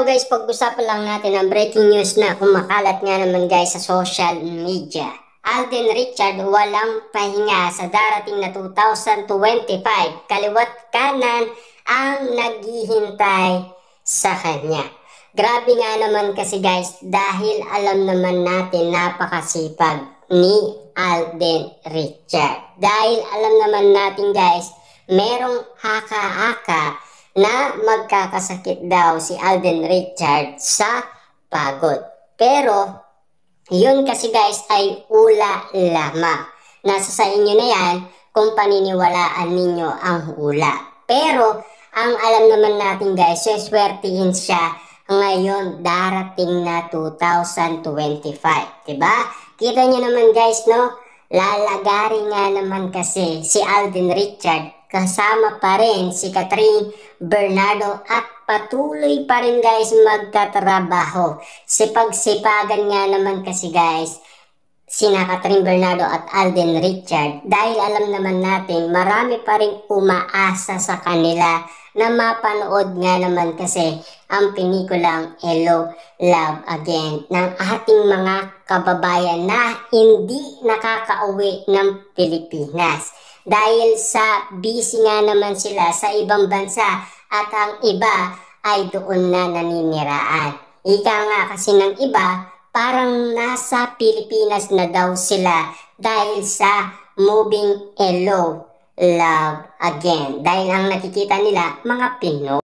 guys, pag-usapan lang natin ang breaking news na kumakalat nga naman guys sa social media. Alden Richard walang pahinga sa darating na 2025. Kaliwat kanan ang naghihintay sa kanya. Grabe nga naman kasi guys, dahil alam naman natin napakasipag ni Alden Richard. Dahil alam naman natin guys, merong haka-haka na magkakasakit daw si Alden Richard sa pagod. Pero, yun kasi guys ay ula lamang. Nasa sa inyo na yan kung paniniwalaan ninyo ang hula. Pero, ang alam naman natin guys, swertihin siya ngayon darating na 2025. Diba? Kita nyo naman guys, no? Lalagari nga naman kasi si Alden Richard kasama pa rin si Catherine Bernardo at patuloy pa rin guys magtatrabaho. Sipag-sipagan nga naman kasi guys sina Catherine Bernardo at Alden Richard dahil alam naman natin marami pa rin umaasa sa kanila na mapanood nga naman kasi ang pelikulang Hello, Love Again ng ating mga kababayan na hindi nakakauwi ng Pilipinas. Dahil sa busy nga naman sila sa ibang bansa at ang iba ay doon na naniniraan. Ika nga kasi ng iba, parang nasa Pilipinas na daw sila dahil sa moving Hello, Love Again. Dahil ang nakikita nila, mga Pinoy.